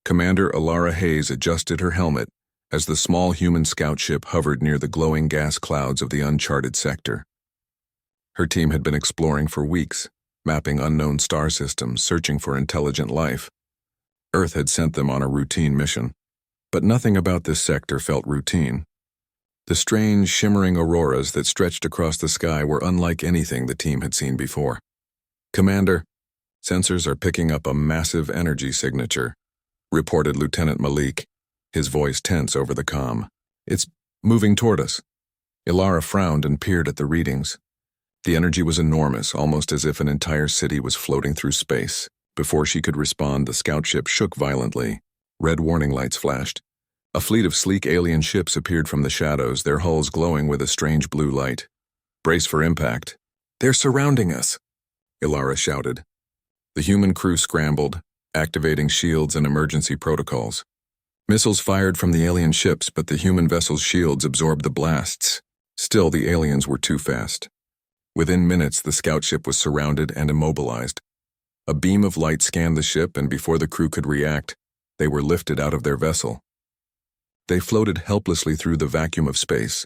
Commander Alara Hayes adjusted her helmet as the small human scout ship hovered near the glowing gas clouds of the uncharted sector. Her team had been exploring for weeks, mapping unknown star systems, searching for intelligent life. Earth had sent them on a routine mission, but nothing about this sector felt routine. The strange, shimmering auroras that stretched across the sky were unlike anything the team had seen before. "Commander, sensors are picking up a massive energy signature," reported Lieutenant Malik, his voice tense over the comm. "It's moving toward us." Ilara frowned and peered at the readings. The energy was enormous, almost as if an entire city was floating through space. Before she could respond, the scout ship shook violently. Red warning lights flashed. A fleet of sleek alien ships appeared from the shadows, their hulls glowing with a strange blue light. "Brace for impact." "They're surrounding us," Ilara shouted. The human crew scrambled, activating shields and emergency protocols. Missiles fired from the alien ships, but the human vessel's shields absorbed the blasts. Still, the aliens were too fast. Within minutes, the scout ship was surrounded and immobilized. A beam of light scanned the ship, and before the crew could react, they were lifted out of their vessel. They floated helplessly through the vacuum of space,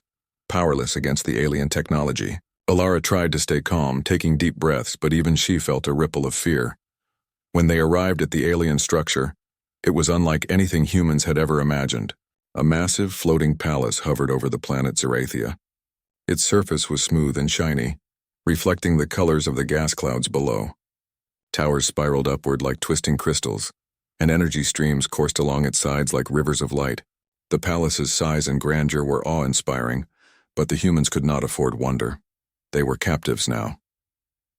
powerless against the alien technology. Alara tried to stay calm, taking deep breaths, but even she felt a ripple of fear. When they arrived at the alien structure, it was unlike anything humans had ever imagined. A massive floating palace hovered over the planet Zerathia. Its surface was smooth and shiny, reflecting the colors of the gas clouds below. Towers spiraled upward like twisting crystals, and energy streams coursed along its sides like rivers of light. The palace's size and grandeur were awe-inspiring, but the humans could not afford wonder. They were captives now.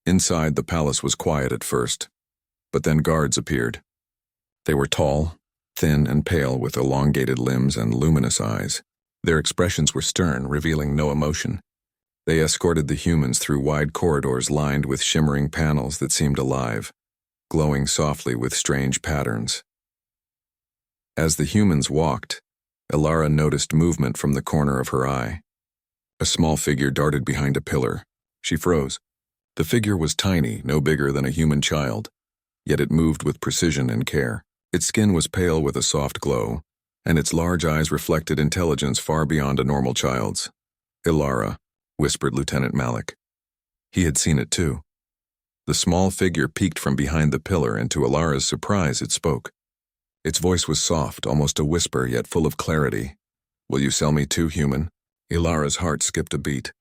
Inside, the palace was quiet at first, but then guards appeared. They were tall, thin and pale with elongated limbs and luminous eyes. Their expressions were stern, revealing no emotion. They escorted the humans through wide corridors lined with shimmering panels that seemed alive, glowing softly with strange patterns. As the humans walked, Ilara noticed movement from the corner of her eye. A small figure darted behind a pillar. She froze. The figure was tiny, no bigger than a human child, yet it moved with precision and care. Its skin was pale with a soft glow, and its large eyes reflected intelligence far beyond a normal child's. "Ilara," whispered Lieutenant Malik. He had seen it too. The small figure peeked from behind the pillar, and to Ilara's surprise it spoke. Its voice was soft, almost a whisper, yet full of clarity. "Will you sell me too, human?" Ilara's heart skipped a beat.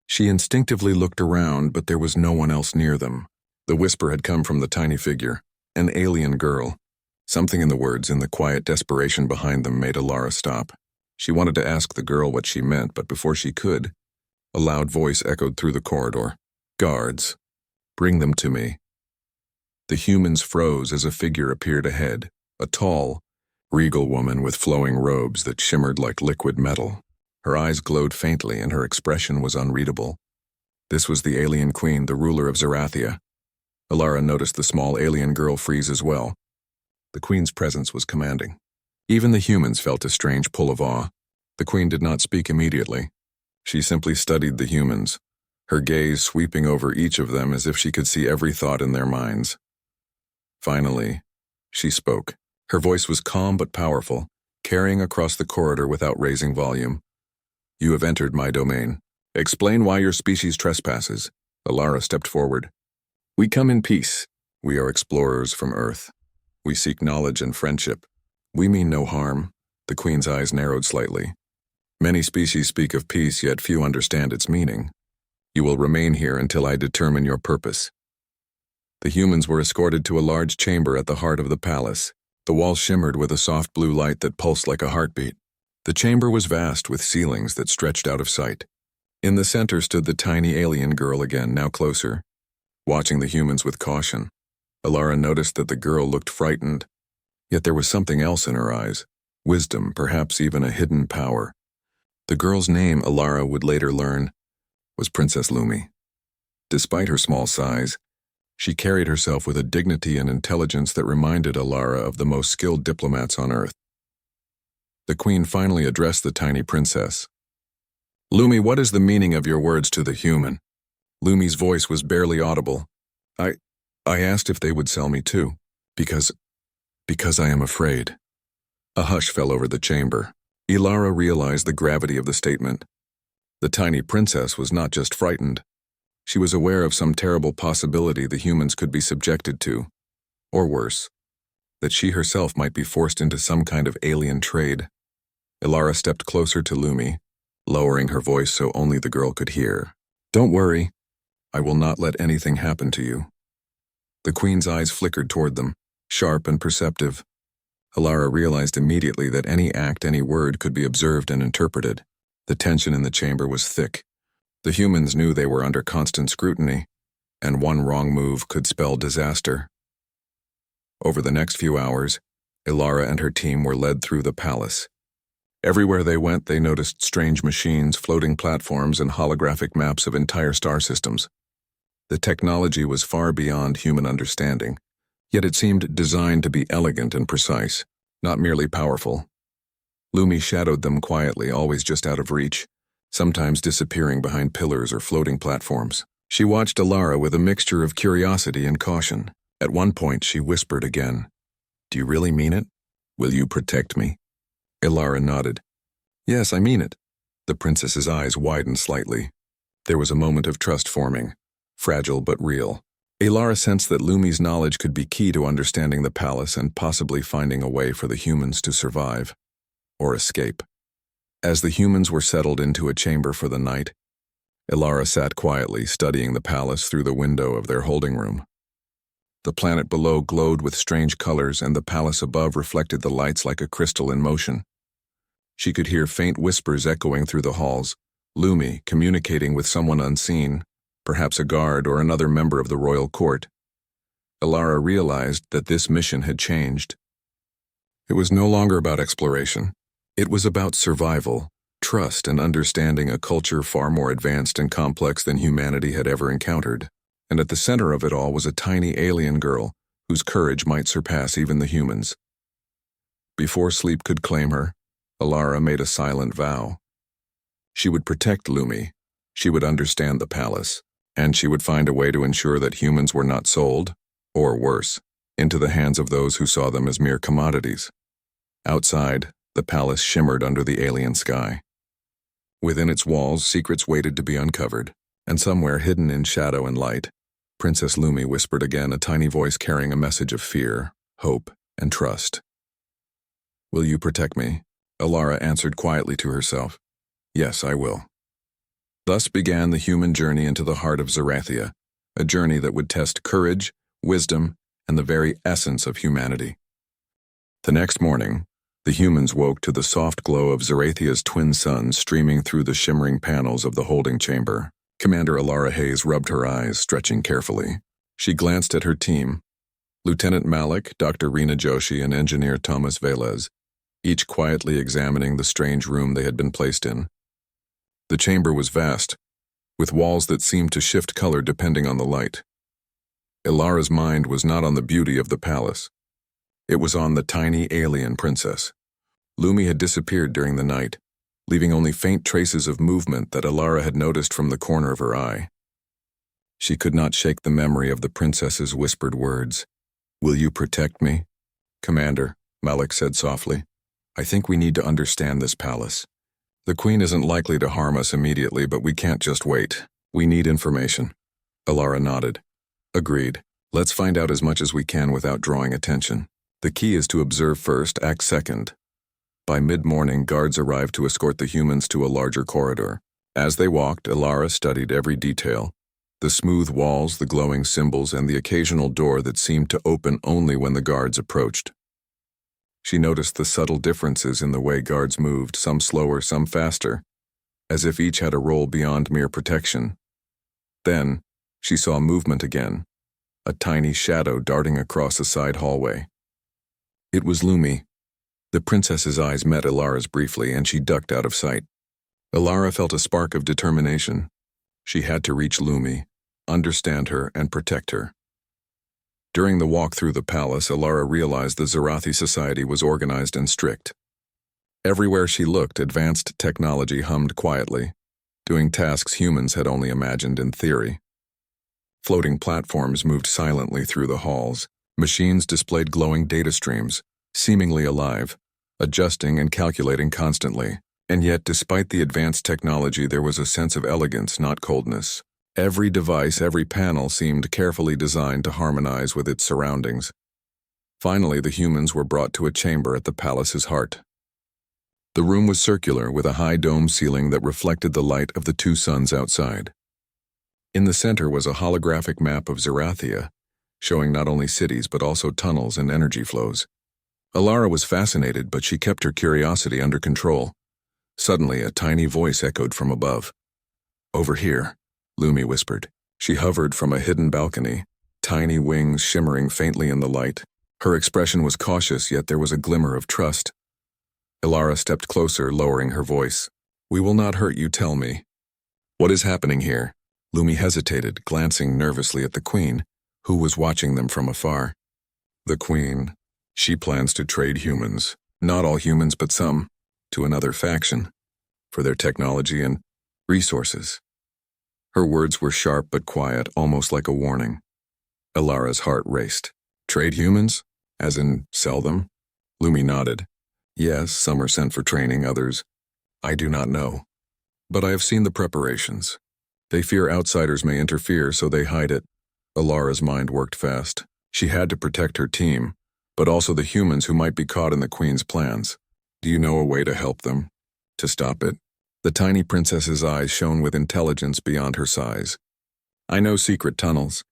She instinctively looked around, but there was no one else near them. The whisper had come from the tiny figure, an alien girl. Something in the words, in the quiet desperation behind them, made Ilara stop. She wanted to ask the girl what she meant, but before she could, a loud voice echoed through the corridor. "Guards, bring them to me." The humans froze as a figure appeared ahead, a tall, regal woman with flowing robes that shimmered like liquid metal. Her eyes glowed faintly and her expression was unreadable. This was the alien queen, the ruler of Zerathia. Ilara noticed the small alien girl freeze as well. The queen's presence was commanding. Even the humans felt a strange pull of awe. The queen did not speak immediately. She simply studied the humans, her gaze sweeping over each of them as if she could see every thought in their minds. Finally, she spoke. Her voice was calm but powerful, carrying across the corridor without raising volume. "You have entered my domain. Explain why your species trespasses." Ilara stepped forward. "We come in peace. We are explorers from Earth. We seek knowledge and friendship. We mean no harm." The queen's eyes narrowed slightly. "Many species speak of peace, yet few understand its meaning. You will remain here until I determine your purpose." The humans were escorted to a large chamber at the heart of the palace. The walls shimmered with a soft blue light that pulsed like a heartbeat. The chamber was vast, with ceilings that stretched out of sight. In the center stood the tiny alien girl again, now closer, watching the humans with caution. Ilara noticed that the girl looked frightened, yet there was something else in her eyes. Wisdom, perhaps even a hidden power. The girl's name, Ilara would later learn, was Princess Lumi. Despite her small size, she carried herself with a dignity and intelligence that reminded Ilara of the most skilled diplomats on Earth. The queen finally addressed the tiny princess. "Lumi, what is the meaning of your words to the human?" Lumi's voice was barely audible. I asked if they would sell me too, because I am afraid." A hush fell over the chamber. Ilara realized the gravity of the statement. The tiny princess was not just frightened. She was aware of some terrible possibility the humans could be subjected to, or worse, that she herself might be forced into some kind of alien trade. Ilara stepped closer to Lumi, lowering her voice so only the girl could hear. "Don't worry. I will not let anything happen to you." The queen's eyes flickered toward them, sharp and perceptive. Ilara realized immediately that any act, any word could be observed and interpreted. The tension in the chamber was thick. The humans knew they were under constant scrutiny, and one wrong move could spell disaster. Over the next few hours, Ilara and her team were led through the palace. Everywhere they went, they noticed strange machines, floating platforms, and holographic maps of entire star systems. The technology was far beyond human understanding, yet it seemed designed to be elegant and precise, not merely powerful. Lumi shadowed them quietly, always just out of reach, sometimes disappearing behind pillars or floating platforms. She watched Ilara with a mixture of curiosity and caution. At one point, she whispered again, "Do you really mean it? Will you protect me?" Ilara nodded. "Yes, I mean it." The princess's eyes widened slightly. There was a moment of trust forming, fragile but real. Ilara sensed that Lumi's knowledge could be key to understanding the palace and possibly finding a way for the humans to survive, or escape. As the humans were settled into a chamber for the night, Ilara sat quietly, studying the palace through the window of their holding room. The planet below glowed with strange colors, and the palace above reflected the lights like a crystal in motion. She could hear faint whispers echoing through the halls, Lumi communicating with someone unseen, perhaps a guard or another member of the royal court. Ilara realized that this mission had changed. It was no longer about exploration. It was about survival, trust, and understanding a culture far more advanced and complex than humanity had ever encountered. And at the center of it all was a tiny alien girl whose courage might surpass even the humans. Before sleep could claim her, Ilara made a silent vow. She would protect Lumi, she would understand the palace, and she would find a way to ensure that humans were not sold, or worse, into the hands of those who saw them as mere commodities. Outside, the palace shimmered under the alien sky. Within its walls, secrets waited to be uncovered, and somewhere hidden in shadow and light, Princess Lumi whispered again, a tiny voice carrying a message of fear, hope, and trust. "Will you protect me?" Ilara answered quietly to herself. "Yes, I will." Thus began the human journey into the heart of Zarathia, a journey that would test courage, wisdom, and the very essence of humanity. The next morning, the humans woke to the soft glow of Zarathia's twin suns streaming through the shimmering panels of the holding chamber. Commander Ilara Hayes rubbed her eyes, stretching carefully. She glanced at her team. Lieutenant Malik, Dr. Rina Joshi, and Engineer Thomas Velez, each quietly examining the strange room they had been placed in. The chamber was vast, with walls that seemed to shift color depending on the light. Ilara's mind was not on the beauty of the palace. It was on the tiny alien princess. Lumi had disappeared during the night, leaving only faint traces of movement that Ilara had noticed from the corner of her eye. She could not shake the memory of the princess's whispered words. "Will you protect me?" "Commander," Malik said softly, "I think we need to understand this palace. The queen isn't likely to harm us immediately, but we can't just wait. We need information." Ilara nodded. "Agreed. Let's find out as much as we can without drawing attention. The key is to observe first, act second." By mid-morning, guards arrived to escort the humans to a larger corridor. As they walked, Ilara studied every detail. The smooth walls, the glowing symbols, and the occasional door that seemed to open only when the guards approached. She noticed the subtle differences in the way guards moved, some slower, some faster, as if each had a role beyond mere protection. Then, she saw movement again, a tiny shadow darting across a side hallway. It was Lumi. The princess's eyes met Ilara's briefly, and she ducked out of sight. Ilara felt a spark of determination. She had to reach Lumi, understand her, and protect her. During the walk through the palace, Ilara realized the Zarathi society was organized and strict. Everywhere she looked, advanced technology hummed quietly, doing tasks humans had only imagined in theory. Floating platforms moved silently through the halls. Machines displayed glowing data streams, seemingly alive, adjusting and calculating constantly. And yet, despite the advanced technology, there was a sense of elegance, not coldness. Every device, every panel seemed carefully designed to harmonize with its surroundings. Finally, the humans were brought to a chamber at the palace's heart. The room was circular, with a high dome ceiling that reflected the light of the two suns outside. In the center was a holographic map of Zerathia, showing not only cities but also tunnels and energy flows. Alara was fascinated, but she kept her curiosity under control. Suddenly, a tiny voice echoed from above. "Over here," Lumi whispered. She hovered from a hidden balcony, tiny wings shimmering faintly in the light. Her expression was cautious, yet there was a glimmer of trust. Alara stepped closer, lowering her voice. "We will not hurt you, tell me. What is happening here?" Lumi hesitated, glancing nervously at the Queen, who was watching them from afar. "The Queen. She plans to trade humans, not all humans but some, to another faction, for their technology and resources." Her words were sharp but quiet, almost like a warning. Alara's heart raced. "Trade humans? As in, sell them?" Lumi nodded. "Yes, some are sent for training, others I do not know. But I have seen the preparations. They fear outsiders may interfere, so they hide it." Alara's mind worked fast. She had to protect her team, but also the humans who might be caught in the Queen's plans. "Do you know a way to help them? To stop it?" The tiny princess's eyes shone with intelligence beyond her size. "I know secret tunnels,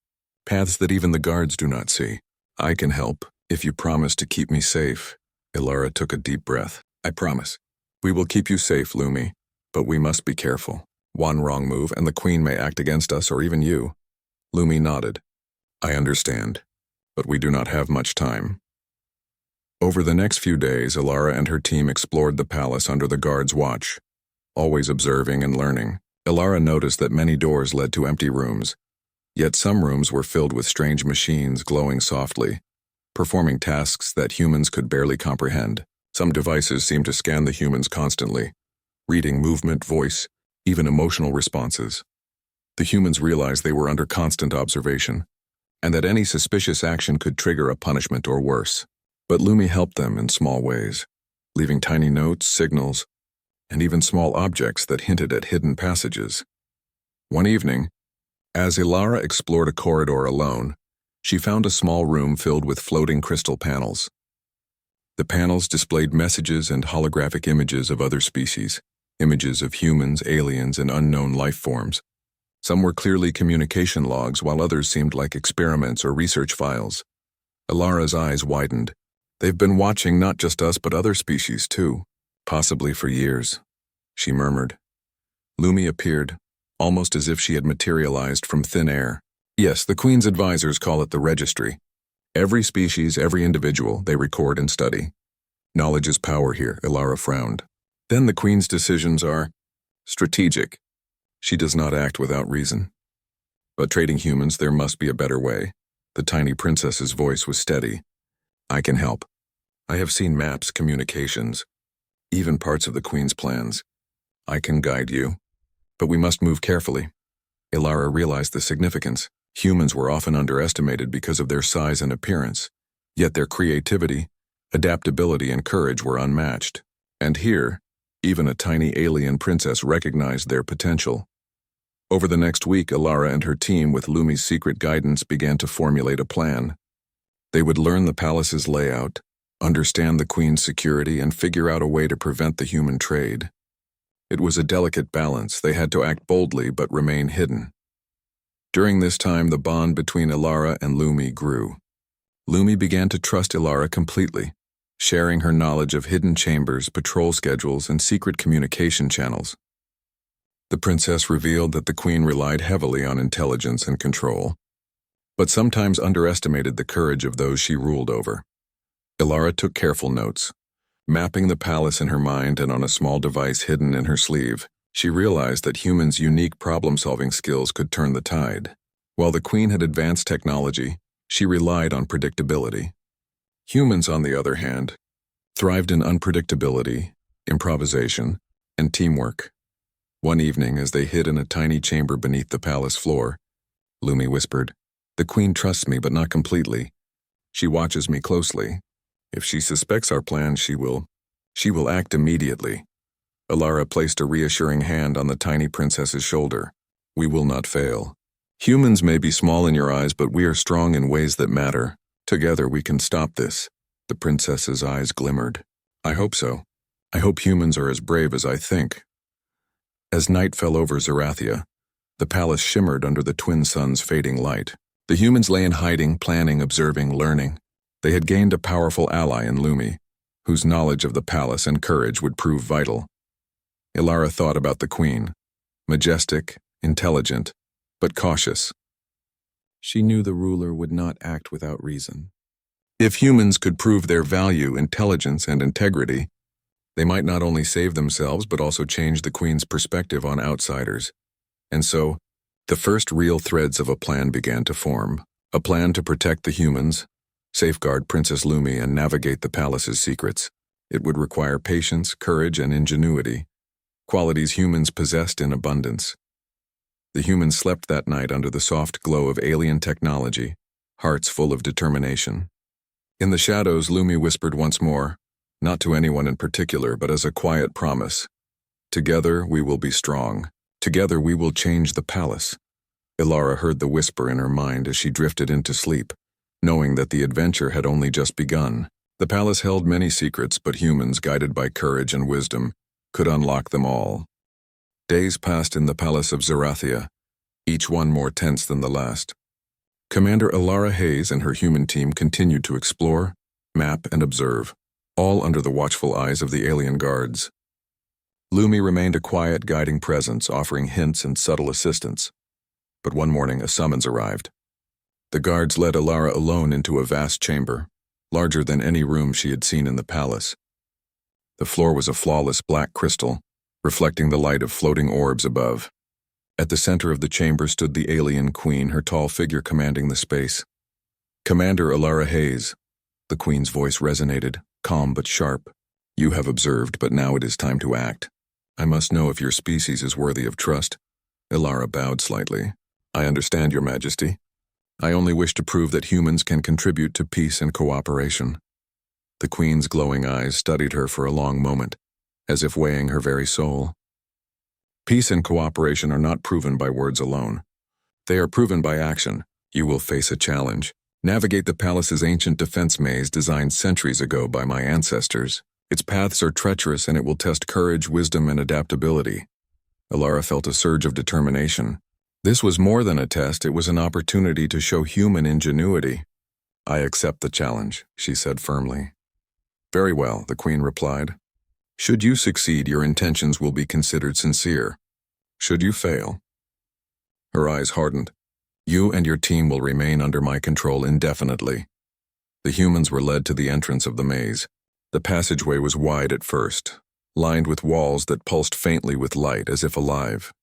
paths that even the guards do not see. I can help, if you promise to keep me safe." Alara took a deep breath. "I promise. We will keep you safe, Lumi, but we must be careful. One wrong move and the Queen may act against us or even you." Lumi nodded. "I understand, but we do not have much time." Over the next few days, Alara and her team explored the palace under the guards' watch, always observing and learning. Alara noticed that many doors led to empty rooms, yet some rooms were filled with strange machines glowing softly, performing tasks that humans could barely comprehend. Some devices seemed to scan the humans constantly, reading movement, voice, even emotional responses. The humans realized they were under constant observation, and that any suspicious action could trigger a punishment or worse. But Lumi helped them in small ways, leaving tiny notes, signals, and even small objects that hinted at hidden passages. One evening, as Alara explored a corridor alone, she found a small room filled with floating crystal panels. The panels displayed messages and holographic images of other species, images of humans, aliens, and unknown life forms. Some were clearly communication logs, while others seemed like experiments or research files. Alara's eyes widened. "They've been watching not just us but other species too, possibly for years," she murmured. Lumi appeared, almost as if she had materialized from thin air. "Yes, the Queen's advisors call it the registry. Every species, every individual, they record and study. Knowledge is power here," Alara frowned. "Then the Queen's decisions are strategic. She does not act without reason. But trading humans, there must be a better way." The tiny princess's voice was steady. "I can help. I have seen maps, communications, even parts of the Queen's plans. I can guide you. But we must move carefully." Alara realized the significance. Humans were often underestimated because of their size and appearance, yet their creativity, adaptability, and courage were unmatched. And here, even a tiny alien princess recognized their potential. Over the next week, Alara and her team, with Lumi's secret guidance, began to formulate a plan. They would learn the palace's layout, understand the Queen's security, and figure out a way to prevent the human trade. It was a delicate balance. They had to act boldly but remain hidden. During this time, the bond between Alara and Lumi grew. Lumi began to trust Alara completely, sharing her knowledge of hidden chambers, patrol schedules, and secret communication channels. The princess revealed that the Queen relied heavily on intelligence and control, but sometimes underestimated the courage of those she ruled over. Alara took careful notes, mapping the palace in her mind and on a small device hidden in her sleeve. She realized that humans' unique problem-solving skills could turn the tide. While the Queen had advanced technology, she relied on predictability. Humans, on the other hand, thrived in unpredictability, improvisation, and teamwork. One evening, as they hid in a tiny chamber beneath the palace floor, Lumi whispered, "The Queen trusts me, but not completely. She watches me closely. If she suspects our plan, she will She will act immediately. Alara placed a reassuring hand on the tiny princess's shoulder. We will not fail. Humans may be small in your eyes, but we are strong in ways that matter. Together we can stop this. The princess's eyes glimmered. I hope so. I hope humans are as brave as I think. As night fell over Zerathia, the palace shimmered under the twin suns' fading light. The humans lay in hiding, planning, observing, learning. They had gained a powerful ally in Lumi, whose knowledge of the palace and courage would prove vital. Ilara thought about the queen. Majestic, intelligent, but cautious. She knew the ruler would not act without reason. If humans could prove their value, intelligence, and integrity, they might not only save themselves but also change the queen's perspective on outsiders. And so, the first real threads of a plan began to form. A plan to protect the humans, safeguard Princess Lumi, and navigate the palace's secrets. It would require patience, courage, and ingenuity, qualities humans possessed in abundance. The humans slept that night under the soft glow of alien technology, hearts full of determination. In the shadows, Lumi whispered once more, not to anyone in particular, but as a quiet promise. Together we will be strong. Together we will change the palace. Ilara heard the whisper in her mind as she drifted into sleep, knowing that the adventure had only just begun. The palace held many secrets, but humans, guided by courage and wisdom, could unlock them all. Days passed in the palace of Zerathia, each one more tense than the last. Commander Ilara Hayes and her human team continued to explore, map, and observe, all under the watchful eyes of the alien guards. Lumi remained a quiet, guiding presence, offering hints and subtle assistance. But one morning, a summons arrived. The guards led Ilara alone into a vast chamber, larger than any room she had seen in the palace. The floor was a flawless black crystal, reflecting the light of floating orbs above. At the center of the chamber stood the alien queen, her tall figure commanding the space. Commander Ilara Hayes. The queen's voice resonated, calm but sharp. You have observed, but now it is time to act. I must know if your species is worthy of trust. Ilara bowed slightly. I understand, Your Majesty. I only wish to prove that humans can contribute to peace and cooperation. The queen's glowing eyes studied her for a long moment, as if weighing her very soul. Peace and cooperation are not proven by words alone. They are proven by action. You will face a challenge. Navigate the palace's ancient defense maze designed centuries ago by my ancestors. Its paths are treacherous and it will test courage, wisdom, and adaptability. Ilara felt a surge of determination. This was more than a test, it was an opportunity to show human ingenuity. I accept the challenge, she said firmly. Very well, the queen replied. Should you succeed, your intentions will be considered sincere. Should you fail? Her eyes hardened. You and your team will remain under my control indefinitely. The humans were led to the entrance of the maze. The passageway was wide at first, lined with walls that pulsed faintly with light as if alive.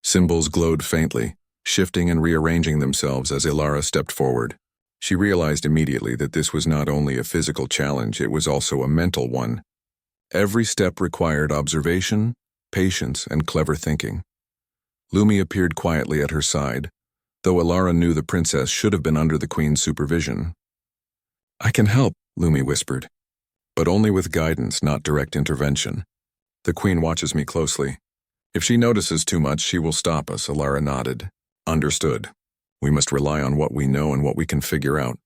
Symbols glowed faintly, shifting and rearranging themselves as Ilara stepped forward. She realized immediately that this was not only a physical challenge, it was also a mental one. Every step required observation, patience, and clever thinking. Lumi appeared quietly at her side, though Ilara knew the princess should have been under the queen's supervision. I can help, Lumi whispered, but only with guidance, not direct intervention. The queen watches me closely. If she notices too much, she will stop us, Ilara nodded. Understood. We must rely on what we know and what we can figure out.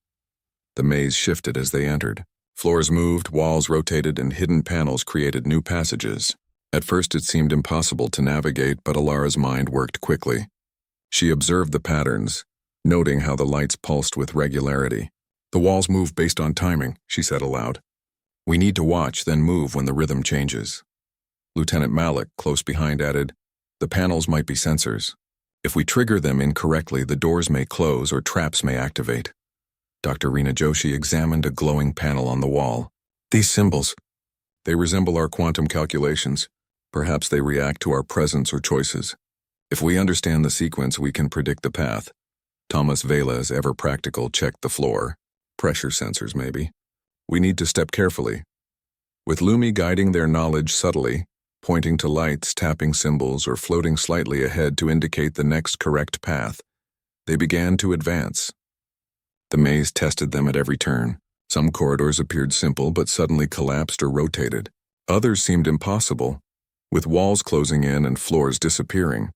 The maze shifted as they entered. Floors moved, walls rotated, and hidden panels created new passages. At first it seemed impossible to navigate, but Ilara's mind worked quickly. She observed the patterns, noting how the lights pulsed with regularity. The walls move based on timing, she said aloud. We need to watch, then move when the rhythm changes. Lieutenant Malik, close behind, added, the panels might be sensors. If we trigger them incorrectly, the doors may close or traps may activate. Dr. Rina Joshi examined a glowing panel on the wall. These symbols, they resemble our quantum calculations. Perhaps they react to our presence or choices. If we understand the sequence, we can predict the path. Thomas Vela's ever practical checked the floor. Pressure sensors, maybe. We need to step carefully. With Lumi guiding their knowledge subtly, pointing to lights, tapping symbols, or floating slightly ahead to indicate the next correct path, they began to advance. The maze tested them at every turn. Some corridors appeared simple but suddenly collapsed or rotated. Others seemed impossible, with walls closing in and floors disappearing.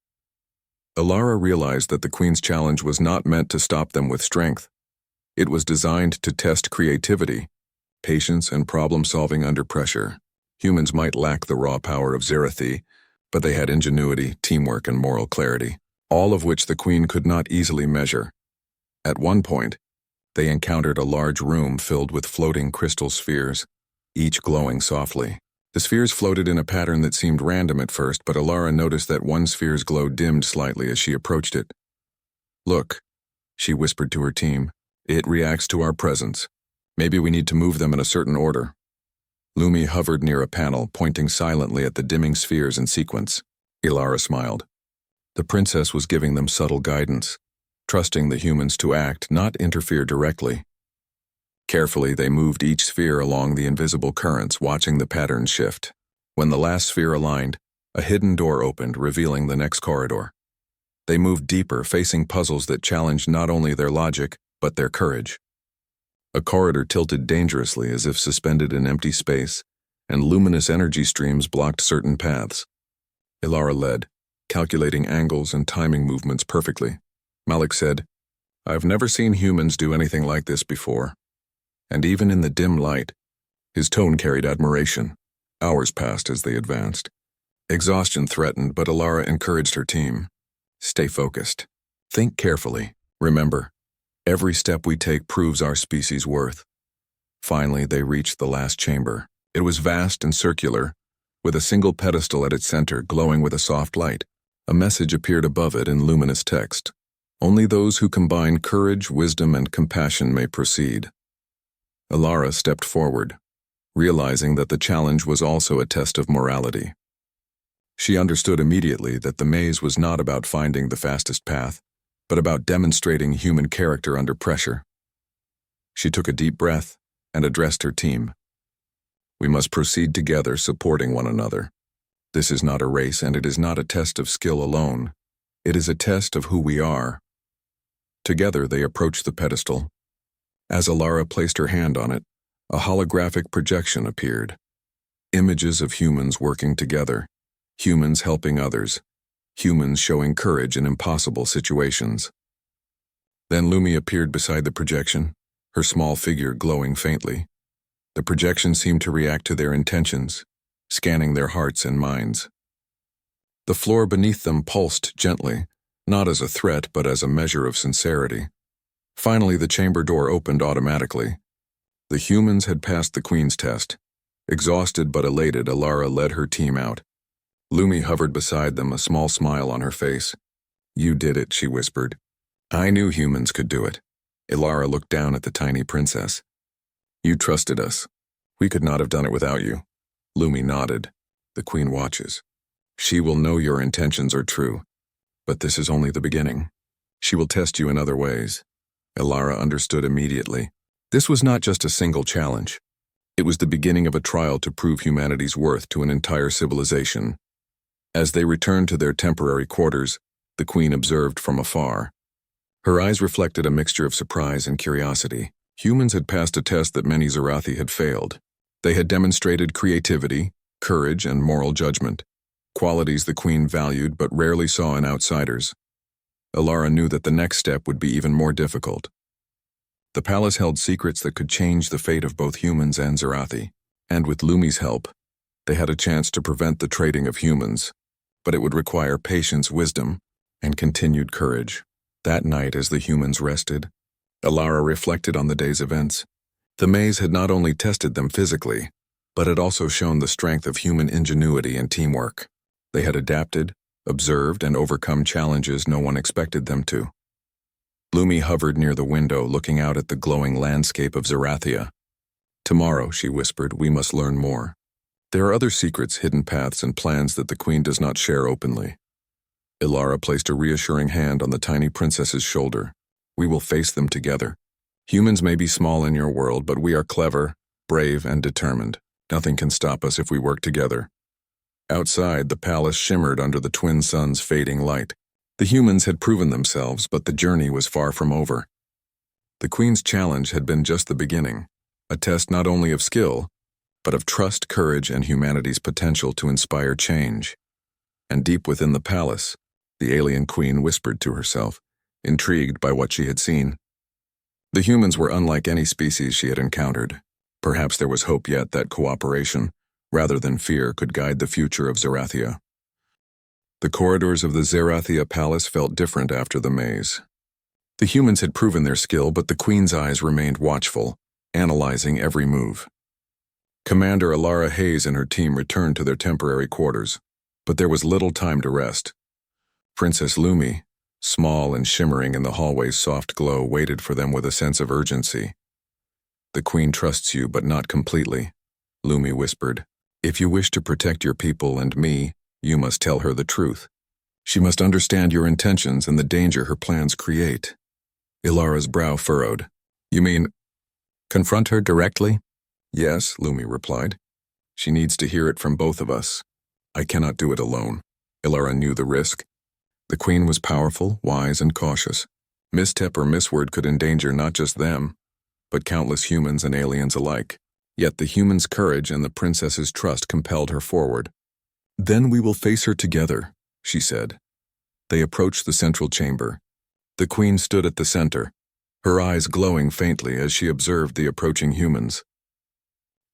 Alara realized that the Queen's challenge was not meant to stop them with strength. It was designed to test creativity, patience, and problem-solving under pressure. Humans might lack the raw power of Zerathi, but they had ingenuity, teamwork, and moral clarity, all of which the Queen could not easily measure. At one point, they encountered a large room filled with floating crystal spheres, each glowing softly. The spheres floated in a pattern that seemed random at first, but Alara noticed that one sphere's glow dimmed slightly as she approached it. "Look," she whispered to her team. "It reacts to our presence. Maybe we need to move them in a certain order." Lumi hovered near a panel, pointing silently at the dimming spheres in sequence. Alara smiled. The princess was giving them subtle guidance, trusting the humans to act, not interfere directly. Carefully, they moved each sphere along the invisible currents, watching the patterns shift. When the last sphere aligned, a hidden door opened, revealing the next corridor. They moved deeper, facing puzzles that challenged not only their logic, but their courage. A corridor tilted dangerously as if suspended in empty space, and luminous energy streams blocked certain paths. Alara led, calculating angles and timing movements perfectly. Malik said, "I've never seen humans do anything like this before." And even in the dim light, his tone carried admiration. Hours passed as they advanced. Exhaustion threatened, but Alara encouraged her team. "Stay focused. Think carefully. Remember, every step we take proves our species' worth." Finally, they reached the last chamber. It was vast and circular, with a single pedestal at its center glowing with a soft light. A message appeared above it in luminous text. "Only those who combine courage, wisdom, and compassion may proceed." Alara stepped forward, realizing that the challenge was also a test of morality. She understood immediately that the maze was not about finding the fastest path, but about demonstrating human character under pressure. She took a deep breath and addressed her team. "We must proceed together, supporting one another. This is not a race, and it is not a test of skill alone. It is a test of who we are." Together they approached the pedestal. As Alara placed her hand on it, a holographic projection appeared. Images of humans working together, humans helping others, humans showing courage in impossible situations. Then Lumi appeared beside the projection, her small figure glowing faintly. The projection seemed to react to their intentions, scanning their hearts and minds. The floor beneath them pulsed gently, not as a threat but as a measure of sincerity. Finally, the chamber door opened automatically. The humans had passed the Queen's test. Exhausted but elated, Alara led her team out. Lumi hovered beside them, a small smile on her face. "You did it," she whispered. "I knew humans could do it." Alara looked down at the tiny princess. "You trusted us. We could not have done it without you." Lumi nodded. "The Queen watches. She will know your intentions are true. But this is only the beginning. She will test you in other ways." Alara understood immediately. This was not just a single challenge. It was the beginning of a trial to prove humanity's worth to an entire civilization. As they returned to their temporary quarters, the Queen observed from afar. Her eyes reflected a mixture of surprise and curiosity. Humans had passed a test that many Zerathi had failed. They had demonstrated creativity, courage, and moral judgment, qualities the Queen valued but rarely saw in outsiders. Alara knew that the next step would be even more difficult. The palace held secrets that could change the fate of both humans and Zerathi, and with Lumi's help, they had a chance to prevent the trading of humans, but it would require patience, wisdom, and continued courage. That night, as the humans rested, Alara reflected on the day's events. The maze had not only tested them physically, but had also shown the strength of human ingenuity and teamwork. They had adapted, observed, and overcome challenges no one expected them to. Lumi hovered near the window, looking out at the glowing landscape of Zerathia. "Tomorrow," she whispered, "we must learn more. There are other secrets, hidden paths, and plans that the Queen does not share openly." Alara placed a reassuring hand on the tiny princess's shoulder. "We will face them together. Humans may be small in your world, but we are clever, brave, and determined. Nothing can stop us if we work together." Outside, the palace shimmered under the twin suns' fading light. The humans had proven themselves, but the journey was far from over. The Queen's challenge had been just the beginning, a test not only of skill, but of trust, courage, and humanity's potential to inspire change. And deep within the palace, the alien queen whispered to herself, intrigued by what she had seen. The humans were unlike any species she had encountered. Perhaps there was hope yet that cooperation, rather than fear, could guide the future of Zerathia. The corridors of the Zerathia palace felt different after the maze. The humans had proven their skill, but the queen's eyes remained watchful, analyzing every move. Commander Alara Hayes and her team returned to their temporary quarters, but there was little time to rest. Princess Lumi, small and shimmering in the hallway's soft glow, waited for them with a sense of urgency. "The queen trusts you, but not completely," Lumi whispered. "If you wish to protect your people and me, you must tell her the truth. She must understand your intentions and the danger her plans create." Ilara's brow furrowed. "You mean, confront her directly?" "Yes," Lumi replied. "She needs to hear it from both of us. I cannot do it alone." Ilara knew the risk. The queen was powerful, wise, and cautious. Misstep or misword could endanger not just them, but countless humans and aliens alike. Yet the human's courage and the princess's trust compelled her forward. "Then we will face her together," she said. They approached the central chamber. The queen stood at the center, her eyes glowing faintly as she observed the approaching humans.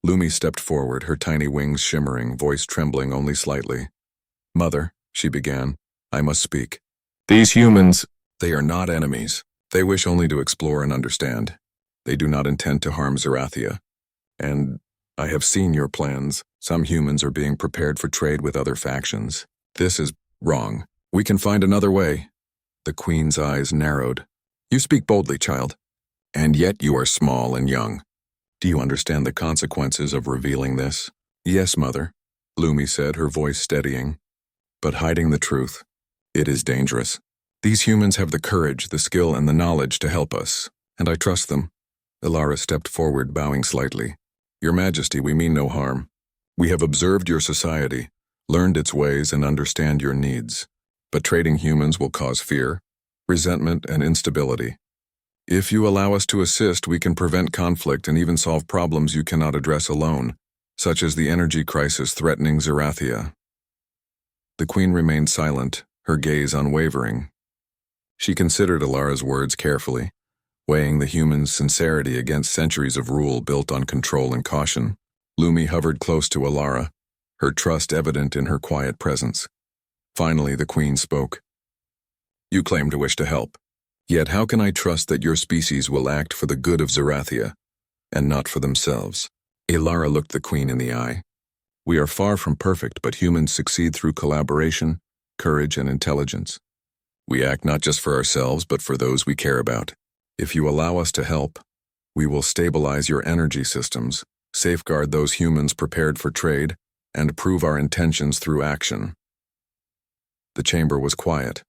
Lumi stepped forward, her tiny wings shimmering, voice trembling only slightly. "Mother," she began, "I must speak. These humans, they are not enemies. They wish only to explore and understand. They do not intend to harm Zerathia. And I have seen your plans. Some humans are being prepared for trade with other factions. This is wrong. We can find another way." The queen's eyes narrowed. "You speak boldly, child. And yet you are small and young. Do you understand the consequences of revealing this?" "Yes, mother," Lumi said, her voice steadying. "But hiding the truth, it is dangerous. These humans have the courage, the skill, and the knowledge to help us, and I trust them." Ilara stepped forward, bowing slightly. "Your Majesty, we mean no harm. We have observed your society, learned its ways, and understand your needs. But trading humans will cause fear, resentment, and instability. If you allow us to assist, we can prevent conflict and even solve problems you cannot address alone, such as the energy crisis threatening Zerathia." The queen remained silent, her gaze unwavering. She considered Ilara's words carefully, weighing the human's sincerity against centuries of rule built on control and caution. Lumi hovered close to Ilara, her trust evident in her quiet presence. Finally, the queen spoke. "You claim to wish to help. Yet how can I trust that your species will act for the good of Zerathia, and not for themselves?" Ilara looked the queen in the eye. "We are far from perfect, but humans succeed through collaboration, courage, and intelligence. We act not just for ourselves, but for those we care about. If you allow us to help, we will stabilize your energy systems, safeguard those humans prepared for trade, and prove our intentions through action." The chamber was quiet.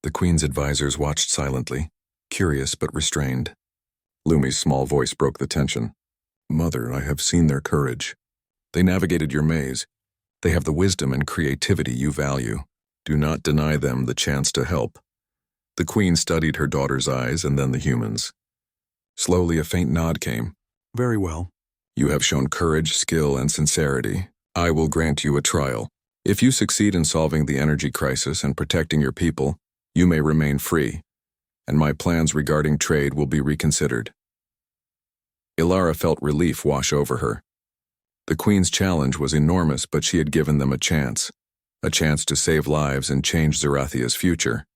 The queen's advisors watched silently, curious but restrained. Lumi's small voice broke the tension. "Mother, I have seen their courage. They navigated your maze. They have the wisdom and creativity you value. Do not deny them the chance to help." The queen studied her daughter's eyes and then the humans. Slowly a faint nod came. "Very well. You have shown courage, skill, and sincerity. I will grant you a trial. If you succeed in solving the energy crisis and protecting your people, you may remain free, and my plans regarding trade will be reconsidered." Ilara felt relief wash over her. The queen's challenge was enormous, but she had given them a chance to save lives and change Zerathia's future.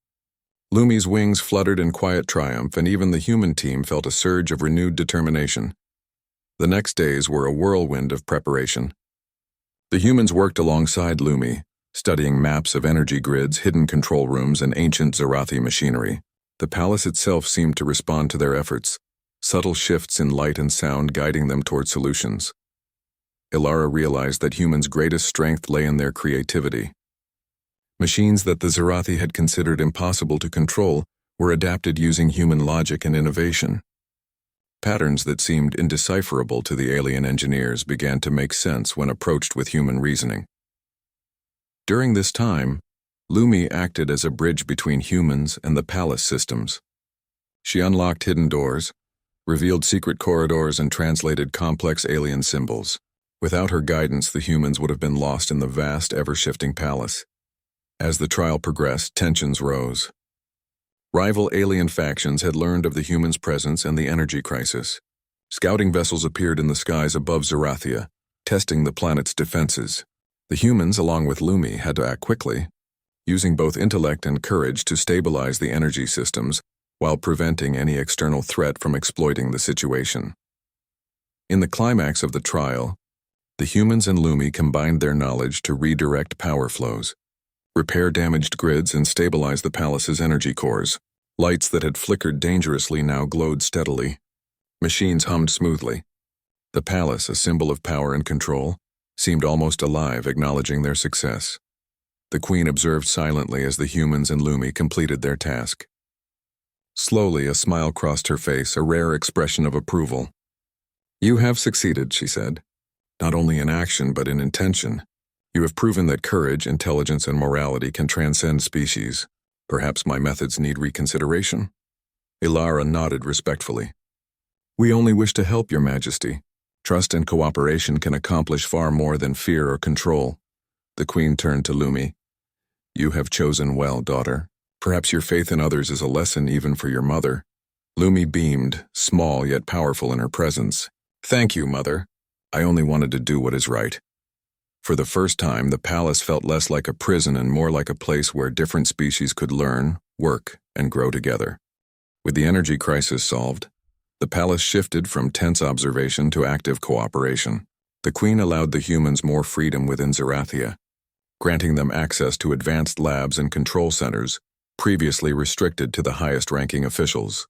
Lumi's wings fluttered in quiet triumph, and even the human team felt a surge of renewed determination. The next days were a whirlwind of preparation. The humans worked alongside Lumi, studying maps of energy grids, hidden control rooms, and ancient Zerathi machinery. The palace itself seemed to respond to their efforts, subtle shifts in light and sound guiding them toward solutions. Ilara realized that humans' greatest strength lay in their creativity. Machines that the Zerathi had considered impossible to control were adapted using human logic and innovation. Patterns that seemed indecipherable to the alien engineers began to make sense when approached with human reasoning. During this time, Lumi acted as a bridge between humans and the palace systems. She unlocked hidden doors, revealed secret corridors and translated complex alien symbols. Without her guidance, the humans would have been lost in the vast, ever-shifting palace. As the trial progressed, tensions rose. Rival alien factions had learned of the humans' presence and the energy crisis. Scouting vessels appeared in the skies above Zerathia, testing the planet's defenses. The humans, along with Lumi, had to act quickly, using both intellect and courage to stabilize the energy systems while preventing any external threat from exploiting the situation. In the climax of the trial, the humans and Lumi combined their knowledge to redirect power flows, repair damaged grids, and stabilize the palace's energy cores. Lights that had flickered dangerously now glowed steadily. Machines hummed smoothly. The palace, a symbol of power and control, seemed almost alive, acknowledging their success. The Queen observed silently as the humans and Lumi completed their task. Slowly, a smile crossed her face, a rare expression of approval. "You have succeeded," she said. "Not only in action, but in intention. You have proven that courage, intelligence, and morality can transcend species. Perhaps my methods need reconsideration?" Ilara nodded respectfully. "We only wish to help, Your Majesty. Trust and cooperation can accomplish far more than fear or control." The Queen turned to Lumi. "You have chosen well, daughter. Perhaps your faith in others is a lesson even for your mother." Lumi beamed, small yet powerful in her presence. "Thank you, Mother. I only wanted to do what is right." For the first time, the palace felt less like a prison and more like a place where different species could learn, work, and grow together. With the energy crisis solved, the palace shifted from tense observation to active cooperation. The Queen allowed the humans more freedom within Zerathia, granting them access to advanced labs and control centers previously restricted to the highest-ranking officials.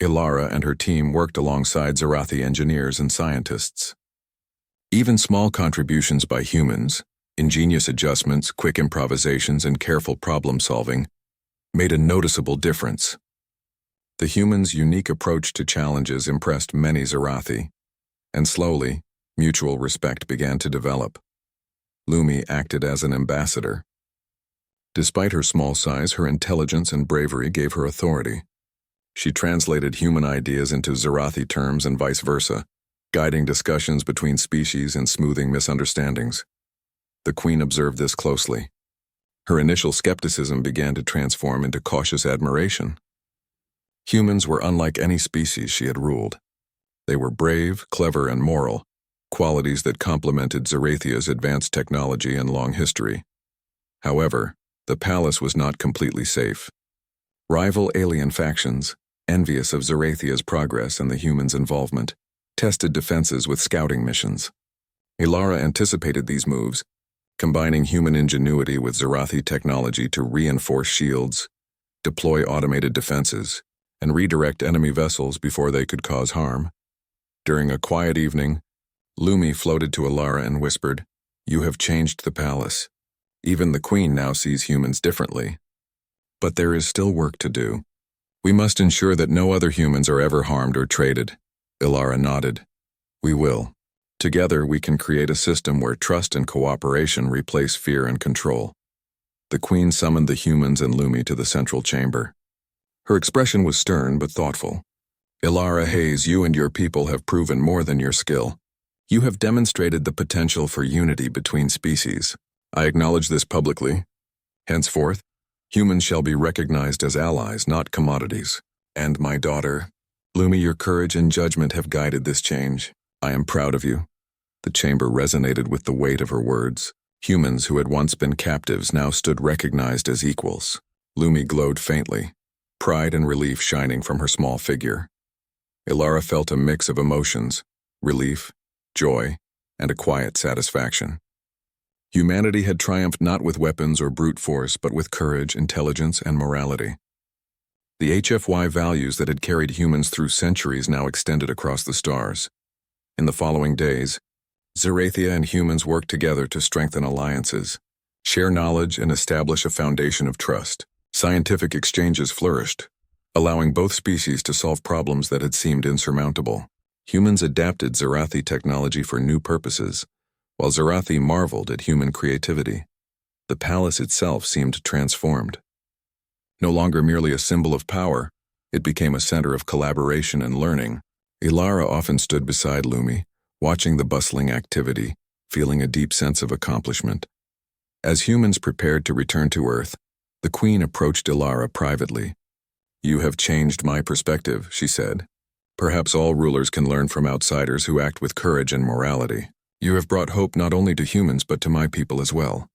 Ilara and her team worked alongside Zerathi engineers and scientists. Even small contributions by humans, ingenious adjustments, quick improvisations, and careful problem-solving made a noticeable difference. The humans' unique approach to challenges impressed many Zerathi, and slowly, mutual respect began to develop. Lumi acted as an ambassador. Despite her small size, her intelligence and bravery gave her authority. She translated human ideas into Zerathi terms and vice versa, guiding discussions between species and smoothing misunderstandings. The Queen observed this closely. Her initial skepticism began to transform into cautious admiration. Humans were unlike any species she had ruled. They were brave, clever, and moral, qualities that complemented Zerathia's advanced technology and long history. However, the palace was not completely safe. Rival alien factions, envious of Zerathia's progress and the humans' involvement, tested defenses with scouting missions. Ilara anticipated these moves, combining human ingenuity with Zerathi technology to reinforce shields, deploy automated defenses, and redirect enemy vessels before they could cause harm. During a quiet evening, Lumi floated to Ilara and whispered, "You have changed the palace. Even the Queen now sees humans differently. But there is still work to do. We must ensure that no other humans are ever harmed or traded." Ilara nodded. "We will. Together we can create a system where trust and cooperation replace fear and control." The Queen summoned the humans and Lumi to the central chamber. Her expression was stern but thoughtful. "Ilara Hayes, you and your people have proven more than your skill. You have demonstrated the potential for unity between species. I acknowledge this publicly. Henceforth, humans shall be recognized as allies, not commodities. And my daughter, Lumi, your courage and judgment have guided this change. I am proud of you." The chamber resonated with the weight of her words. Humans who had once been captives now stood recognized as equals. Lumi glowed faintly, pride and relief shining from her small figure. Ilara felt a mix of emotions, relief, joy, and a quiet satisfaction. Humanity had triumphed not with weapons or brute force, but with courage, intelligence, and morality. The HFY values that had carried humans through centuries now extended across the stars. In the following days, Zerathia and humans worked together to strengthen alliances, share knowledge, and establish a foundation of trust. Scientific exchanges flourished, allowing both species to solve problems that had seemed insurmountable. Humans adapted Zerathi technology for new purposes, while Zerathi marveled at human creativity. The palace itself seemed transformed. No longer merely a symbol of power, it became a center of collaboration and learning. Ilara often stood beside Lumi, watching the bustling activity, feeling a deep sense of accomplishment. As humans prepared to return to Earth, the Queen approached Ilara privately. "You have changed my perspective," she said. "Perhaps all rulers can learn from outsiders who act with courage and morality. You have brought hope not only to humans but to my people as well."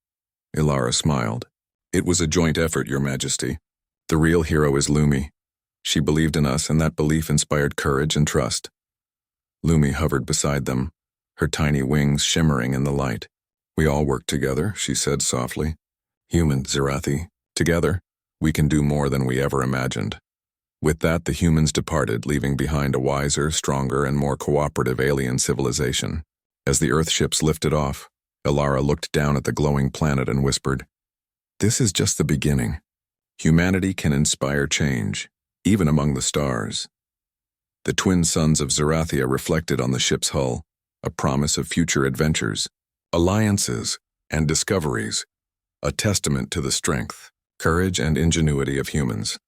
Ilara smiled. "It was a joint effort, Your Majesty. The real hero is Lumi. She believed in us, and that belief inspired courage and trust." Lumi hovered beside them, her tiny wings shimmering in the light. "We all work together," she said softly. "Human, Zirathi. Together, we can do more than we ever imagined." With that, the humans departed, leaving behind a wiser, stronger, and more cooperative alien civilization. As the Earthships lifted off, Ilara looked down at the glowing planet and whispered, "This is just the beginning. Humanity can inspire change, even among the stars." The twin suns of Zerathia reflected on the ship's hull, a promise of future adventures, alliances, and discoveries, a testament to the strength, courage, and ingenuity of humans.